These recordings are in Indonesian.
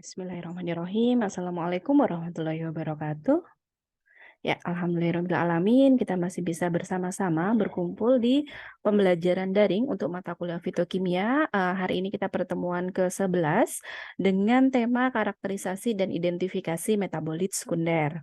Bismillahirrahmanirrahim. Assalamualaikum warahmatullahi wabarakatuh. Ya, alhamdulillahirrahmanirrahim. Kita masih bisa bersama-sama berkumpul di pembelajaran daring untuk mata kuliah fitokimia. Hari ini kita pertemuan ke-11 dengan tema karakterisasi dan identifikasi metabolit sekunder.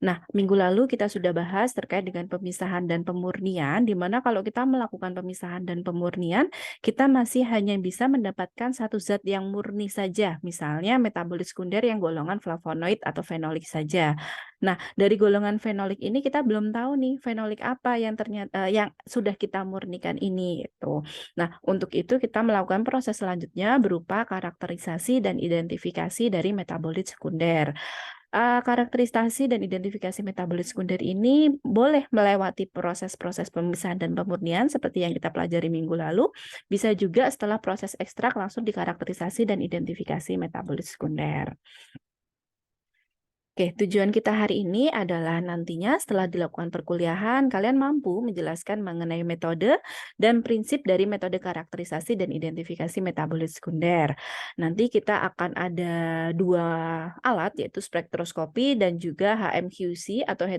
Nah, minggu lalu kita sudah bahas terkait dengan pemisahan dan pemurnian, di mana kalau kita melakukan pemisahan dan pemurnian, kita masih hanya bisa mendapatkan satu zat yang murni saja, misalnya metabolit sekunder yang golongan flavonoid atau fenolik saja. Nah, dari golongan fenolik ini kita belum tahu nih fenolik apa yang ternyata yang sudah kita murnikan ini itu. Nah, untuk itu kita melakukan proses selanjutnya berupa karakterisasi dan identifikasi dari metabolit sekunder. Karakterisasi dan identifikasi metabolit sekunder ini boleh melewati proses-proses pemisahan dan pemurnian seperti yang kita pelajari minggu lalu. Bisa juga setelah proses ekstrak langsung dikarakterisasi dan identifikasi metabolit sekunder. Oke, tujuan kita hari ini adalah nantinya setelah dilakukan perkuliahan, kalian mampu menjelaskan mengenai metode dan prinsip dari metode karakterisasi dan identifikasi metabolit sekunder. Nanti kita akan ada dua alat, yaitu spektroskopi dan juga HMQC atau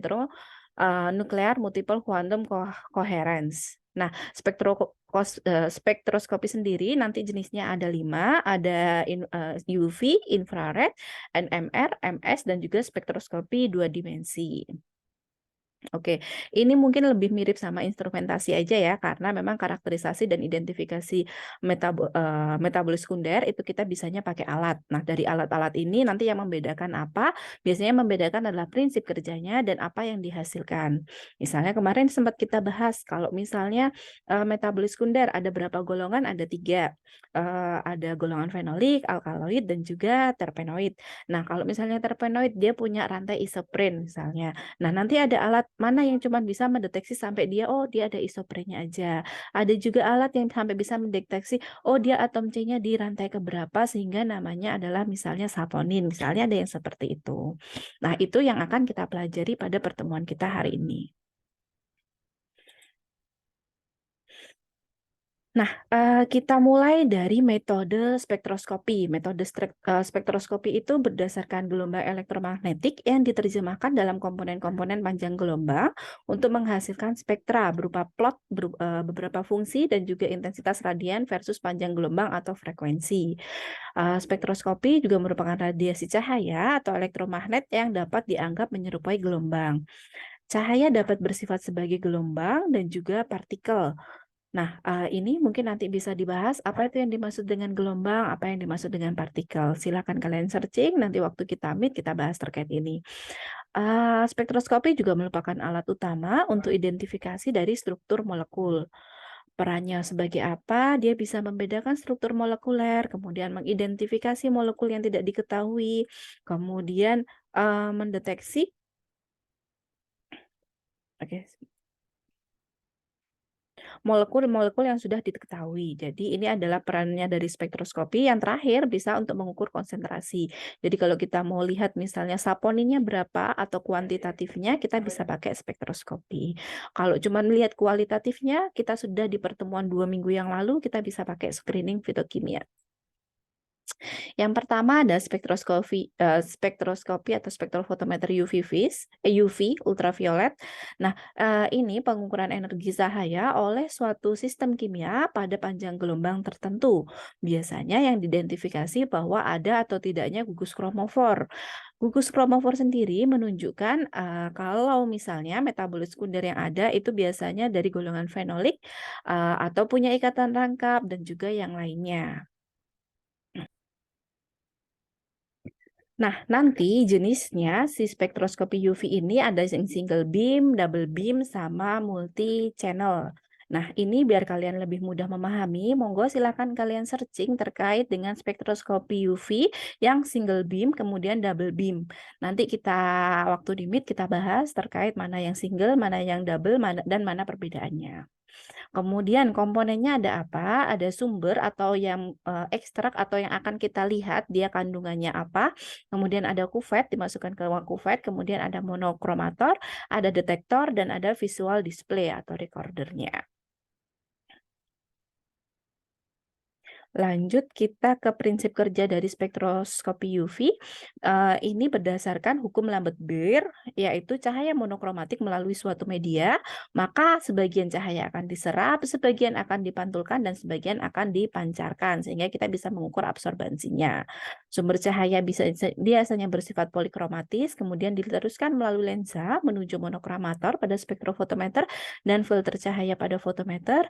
Nuclear Multiple Quantum Coherence. Nah, spektroskopi sendiri nanti jenisnya ada 5, ada UV, infrared, NMR, MS, dan juga spektroskopi 2 dimensi. Oke, ini mungkin lebih mirip sama instrumentasi aja ya, karena memang karakterisasi dan identifikasi metabolit sekunder itu kita bisanya pakai alat. Nah, dari alat-alat ini nanti yang membedakan apa? Biasanya membedakan adalah prinsip kerjanya dan apa yang dihasilkan. Misalnya kemarin sempat kita bahas kalau misalnya metabolit sekunder ada berapa golongan? Ada 3. Ada golongan fenolik, alkaloid, dan juga terpenoid. Nah, kalau misalnya terpenoid dia punya rantai isopren misalnya. Nah, nanti ada alat mana yang cuma bisa mendeteksi sampai dia, oh dia ada isoprennya aja. Ada juga alat yang sampai bisa mendeteksi, oh dia atom C-nya di rantai keberapa sehingga namanya adalah misalnya saponin. Misalnya ada yang seperti itu. Nah, itu yang akan kita pelajari pada pertemuan kita hari ini. Nah, kita mulai dari metode spektroskopi. Metode spektroskopi itu berdasarkan gelombang elektromagnetik yang diterjemahkan dalam komponen-komponen panjang gelombang untuk menghasilkan spektra berupa plot beberapa fungsi dan juga intensitas radian versus panjang gelombang atau frekuensi. Spektroskopi juga merupakan radiasi cahaya atau elektromagnet yang dapat dianggap menyerupai gelombang. Cahaya dapat bersifat sebagai gelombang dan juga partikel. Nah, ini mungkin nanti bisa dibahas apa itu yang dimaksud dengan gelombang, apa yang dimaksud dengan partikel. Silakan kalian searching, nanti waktu kita meet kita bahas terkait ini. Spektroskopi juga merupakan alat utama untuk identifikasi dari struktur molekul. Perannya sebagai apa? Dia bisa membedakan struktur molekuler, kemudian mengidentifikasi molekul yang tidak diketahui, kemudian mendeteksi. Oke, molekul-molekul yang sudah diketahui. Jadi ini adalah perannya dari spektroskopi. Yang terakhir bisa untuk mengukur konsentrasi. Jadi kalau kita mau lihat misalnya saponinnya berapa atau kuantitatifnya, kita bisa pakai spektroskopi. Kalau cuma melihat kualitatifnya, kita sudah di pertemuan 2 minggu yang lalu, kita bisa pakai screening fitokimia. Yang pertama ada spektroskopi atau spektrofotometer UV ultraviolet. Nah, ini pengukuran energi cahaya oleh suatu sistem kimia pada panjang gelombang tertentu. Biasanya yang diidentifikasi bahwa ada atau tidaknya gugus kromofor. Gugus kromofor sendiri menunjukkan kalau misalnya metabolit sekunder yang ada itu biasanya dari golongan fenolik atau punya ikatan rangkap dan juga yang lainnya. Nah, nanti jenisnya si spektroskopi UV ini ada yang single beam, double beam, sama multi channel. Nah, ini biar kalian lebih mudah memahami, monggo silakan kalian searching terkait dengan spektroskopi UV yang single beam, kemudian double beam. Nanti kita waktu di meet kita bahas terkait mana yang single, mana yang double, dan mana perbedaannya. Kemudian komponennya ada apa? Ada sumber atau yang ekstrak atau yang akan kita lihat dia kandungannya apa. Kemudian ada kuvet, dimasukkan ke ruang kuvet. Kemudian ada monokromator, ada detektor, dan ada visual display atau recordernya. Lanjut kita ke prinsip kerja dari spektroskopi UV. Ini berdasarkan hukum Lambert-Beer, yaitu cahaya monokromatik melalui suatu media, maka sebagian cahaya akan diserap, sebagian akan dipantulkan, dan sebagian akan dipancarkan, sehingga kita bisa mengukur absorbansinya. Sumber cahaya biasanya bersifat polikromatis, kemudian diteruskan melalui lensa menuju monokromator pada spektrofotometer dan filter cahaya pada fotometer.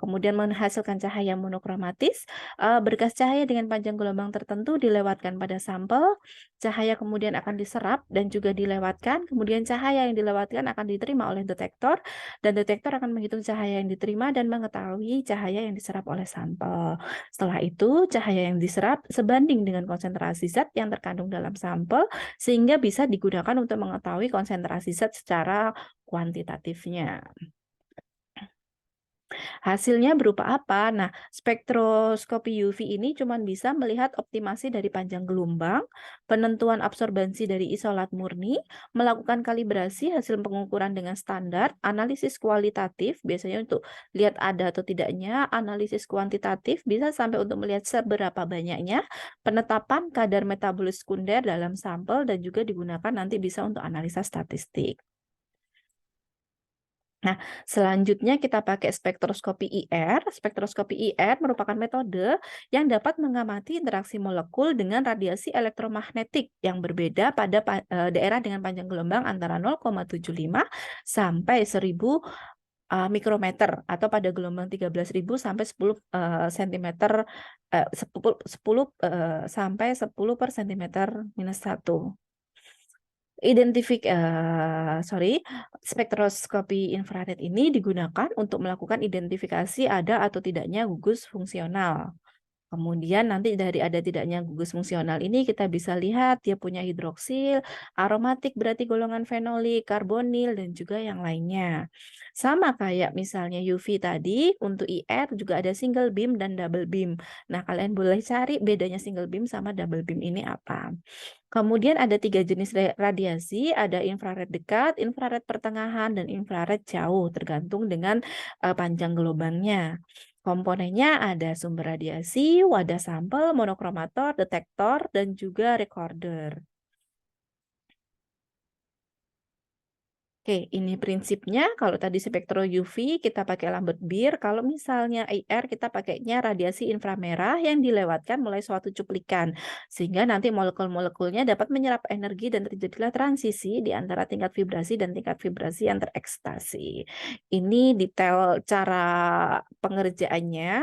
Kemudian menghasilkan cahaya monokromatis, berkas cahaya dengan panjang gelombang tertentu dilewatkan pada sampel, cahaya kemudian akan diserap dan juga dilewatkan, kemudian cahaya yang dilewatkan akan diterima oleh detektor, dan detektor akan menghitung cahaya yang diterima dan mengetahui cahaya yang diserap oleh sampel. Setelah itu, cahaya yang diserap sebanding dengan konsentrasi zat yang terkandung dalam sampel, sehingga bisa digunakan untuk mengetahui konsentrasi zat secara kuantitatifnya. Hasilnya berupa apa? Nah, spektroskopi UV ini cuma bisa melihat optimasi dari panjang gelombang, penentuan absorbansi dari isolat murni, melakukan kalibrasi hasil pengukuran dengan standar, analisis kualitatif, biasanya untuk lihat ada atau tidaknya, analisis kuantitatif, bisa sampai untuk melihat seberapa banyaknya, penetapan kadar metabolis sekunder dalam sampel, dan juga digunakan nanti bisa untuk analisa statistik. Nah, selanjutnya kita pakai spektroskopi IR. Spektroskopi IR merupakan metode yang dapat mengamati interaksi molekul dengan radiasi elektromagnetik yang berbeda pada daerah dengan panjang gelombang antara 0,75 sampai 1000 mikrometer, atau pada gelombang 13.000 sampai 10 sentimeter, 10 sampai 10 per sentimeter minus 1. Spektroskopi infrared ini digunakan untuk melakukan identifikasi ada atau tidaknya gugus fungsional. Kemudian nanti dari ada tidaknya gugus fungsional ini kita bisa lihat dia punya hidroksil, aromatik berarti golongan fenolik, karbonil, dan juga yang lainnya. Sama kayak misalnya UV tadi, untuk IR juga ada single beam dan double beam. Nah, kalian boleh cari bedanya single beam sama double beam ini apa. Kemudian ada 3 jenis radiasi, ada infrared dekat, infrared pertengahan, dan infrared jauh, tergantung dengan panjang gelombangnya. Komponennya ada sumber radiasi, wadah sampel, monokromator, detektor, dan juga recorder. Oke, ini prinsipnya. Kalau tadi spektro UV kita pakai Lambert-Beer, kalau misalnya IR kita pakainya radiasi inframerah yang dilewatkan mulai suatu cuplikan, sehingga nanti molekul-molekulnya dapat menyerap energi dan terjadilah transisi di antara tingkat vibrasi dan tingkat vibrasi yang terekstasi. Ini detail cara pengerjaannya.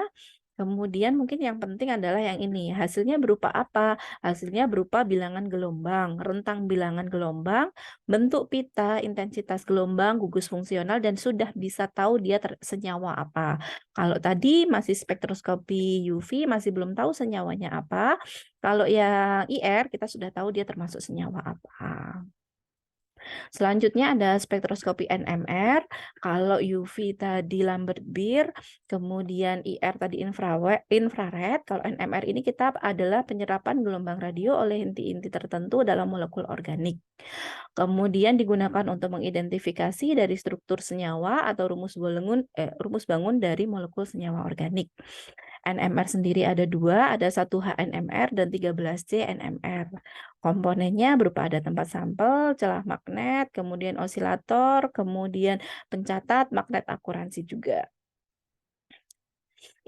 Kemudian mungkin yang penting adalah yang ini, hasilnya berupa apa? Hasilnya berupa bilangan gelombang, rentang bilangan gelombang, bentuk pita, intensitas gelombang, gugus fungsional, dan sudah bisa tahu dia senyawa apa. Kalau tadi masih spektroskopi UV masih belum tahu senyawanya apa. Kalau yang IR kita sudah tahu dia termasuk senyawa apa. Selanjutnya ada spektroskopi NMR. Kalau UV tadi Lambert-Beer, kemudian IR tadi infrared. Kalau NMR ini kita adalah penyerapan gelombang radio oleh inti-inti tertentu dalam molekul organik. Kemudian digunakan untuk mengidentifikasi dari struktur senyawa atau rumus bangun dari molekul senyawa organik. NMR sendiri ada 2, ada 1H NMR dan 13C NMR. Komponennya berupa ada tempat sampel, celah magnet, kemudian osilator, kemudian pencatat magnet akuransi juga.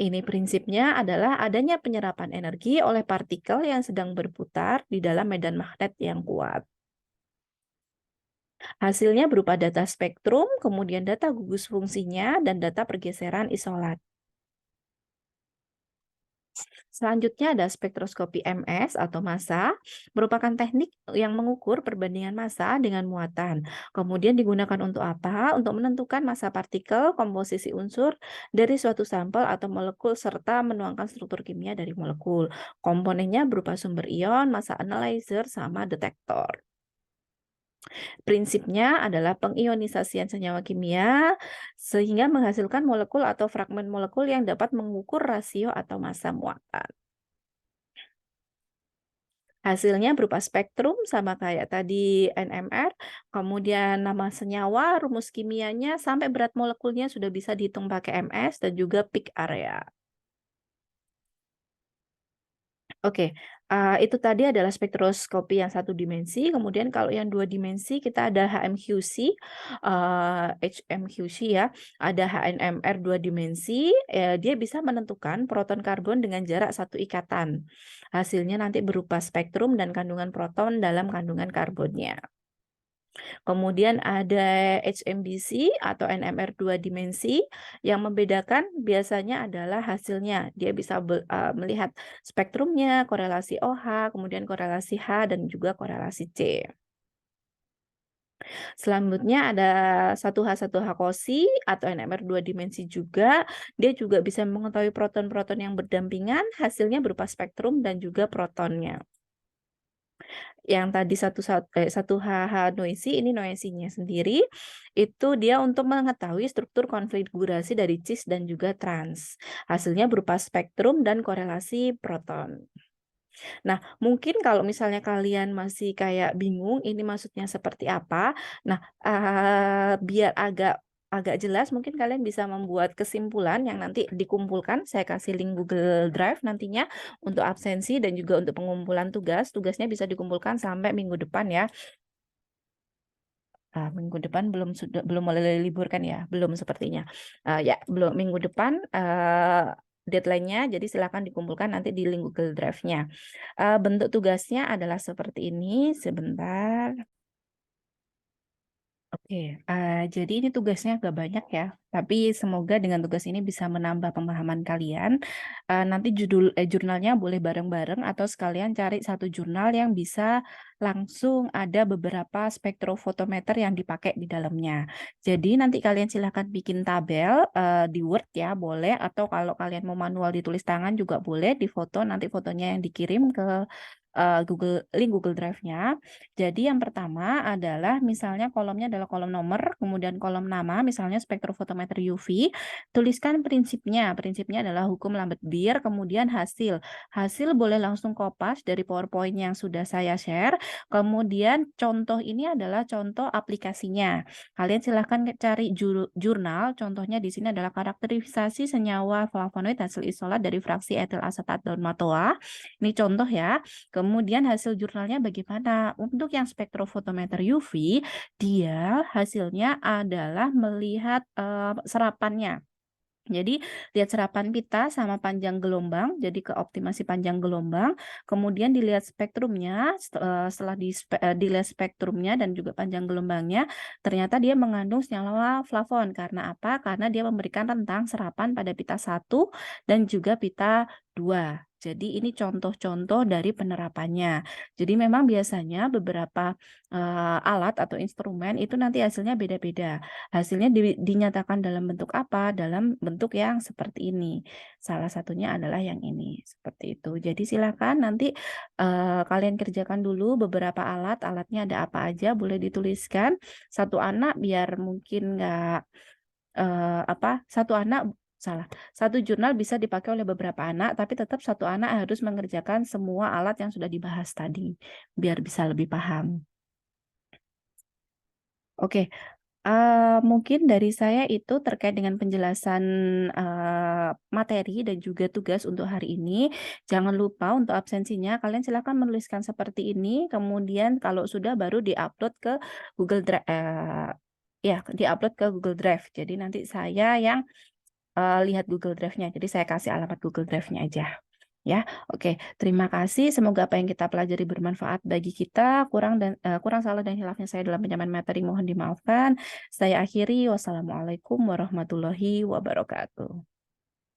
Ini prinsipnya adalah adanya penyerapan energi oleh partikel yang sedang berputar di dalam medan magnet yang kuat. Hasilnya berupa data spektrum, kemudian data gugus fungsinya, dan data pergeseran isolat. Selanjutnya ada spektroskopi MS atau massa, merupakan teknik yang mengukur perbandingan massa dengan muatan. Kemudian digunakan untuk apa? Untuk menentukan massa partikel, komposisi unsur dari suatu sampel atau molekul, serta menuangkan struktur kimia dari molekul. Komponennya berupa sumber ion, massa analyzer, sama detektor. Prinsipnya adalah pengionisasian senyawa kimia sehingga menghasilkan molekul atau fragmen molekul yang dapat mengukur rasio atau massa muatan. Hasilnya berupa spektrum sama kayak tadi NMR, kemudian nama senyawa, rumus kimianya, sampai berat molekulnya sudah bisa dihitung pakai MS dan juga peak area. Oke, itu tadi adalah spektroskopi yang satu dimensi, kemudian kalau yang dua dimensi kita ada HMQC ya, ada HNMR dua dimensi, dia bisa menentukan proton karbon dengan jarak satu ikatan. Hasilnya nanti berupa spektrum dan kandungan proton dalam kandungan karbonnya. Kemudian ada HMBC atau NMR dua dimensi, yang membedakan biasanya adalah hasilnya. Dia bisa melihat spektrumnya, korelasi OH, kemudian korelasi H, dan juga korelasi C. Selanjutnya ada 1H1H COSY atau NMR dua dimensi juga. Dia juga bisa mengetahui proton-proton yang berdampingan, hasilnya berupa spektrum dan juga protonnya. Yang tadi satu HH noisy, ini noisy-nya sendiri, itu dia untuk mengetahui struktur konfigurasi dari cis dan juga trans. Hasilnya berupa spektrum dan korelasi proton. Nah, mungkin kalau misalnya kalian masih kayak bingung ini maksudnya seperti apa, nah, biar agak jelas mungkin kalian bisa membuat kesimpulan yang nanti dikumpulkan, saya kasih link Google Drive nantinya untuk absensi dan juga untuk pengumpulan tugas, tugasnya bisa dikumpulkan sampai minggu depan ya. Minggu depan belum mulai libur kan ya? Belum sepertinya. Ya belum, minggu depan, deadline-nya, jadi silakan dikumpulkan nanti di link Google Drive-nya. Bentuk tugasnya adalah seperti ini, sebentar. Oke, jadi ini tugasnya agak banyak ya, tapi semoga dengan tugas ini bisa menambah pemahaman kalian. Nanti jurnalnya boleh bareng-bareng atau sekalian cari satu jurnal yang bisa langsung ada beberapa spektrofotometer yang dipakai di dalamnya. Jadi nanti kalian silahkan bikin tabel di Word ya, boleh, atau kalau kalian mau manual ditulis tangan juga boleh, di foto, nanti fotonya yang dikirim ke link Google Drive-nya. Jadi yang pertama adalah misalnya kolomnya adalah kolom nomor, kemudian kolom nama, misalnya spektrofotometer UV, tuliskan prinsipnya. Prinsipnya adalah hukum Lambert-Beer, kemudian hasil. Hasil boleh langsung kopas dari PowerPoint yang sudah saya share. Kemudian contoh ini adalah contoh aplikasinya. Kalian silahkan cari jurnal, contohnya di sini adalah karakterisasi senyawa flavonoid hasil isolat dari fraksi etil asetat daun matoa. Ini contoh ya. Kemudian hasil jurnalnya bagaimana? Untuk yang spektrofotometer UV, dia hasilnya adalah melihat serapannya. Jadi lihat serapan kita sama panjang gelombang, jadi ke optimasi panjang gelombang, kemudian dilihat spektrumnya, setelah dilihat spektrumnya dan juga panjang gelombangnya, ternyata dia mengandung senyawa flavon. Karena apa? Karena dia memberikan rentang serapan pada pita 1 dan juga pita 2. Jadi ini contoh-contoh dari penerapannya. Jadi memang biasanya beberapa alat atau instrumen itu nanti hasilnya beda-beda. Hasilnya dinyatakan dalam bentuk apa? Dalam bentuk yang seperti ini. Salah satunya adalah yang ini, seperti itu. Jadi silakan nanti kalian kerjakan dulu beberapa alat, alatnya ada apa aja, boleh dituliskan. Satu anak biar mungkin nggak satu jurnal bisa dipakai oleh beberapa anak, tapi tetap satu anak harus mengerjakan semua alat yang sudah dibahas tadi, biar bisa lebih paham. Oke, mungkin dari saya itu terkait dengan penjelasan materi dan juga tugas untuk hari ini. Jangan lupa untuk absensinya, kalian silakan menuliskan seperti ini, kemudian kalau sudah baru diupload ke Google Drive, ya diupload ke Google Drive. Jadi nanti saya yang lihat Google Drive-nya. Jadi saya kasih alamat Google Drive-nya aja. Ya, oke. Terima kasih. Semoga apa yang kita pelajari bermanfaat bagi kita. Kurang salah dan hilafnya saya dalam penyampaian materi mohon dimaafkan. Saya akhiri. Wassalamualaikum warahmatullahi wabarakatuh.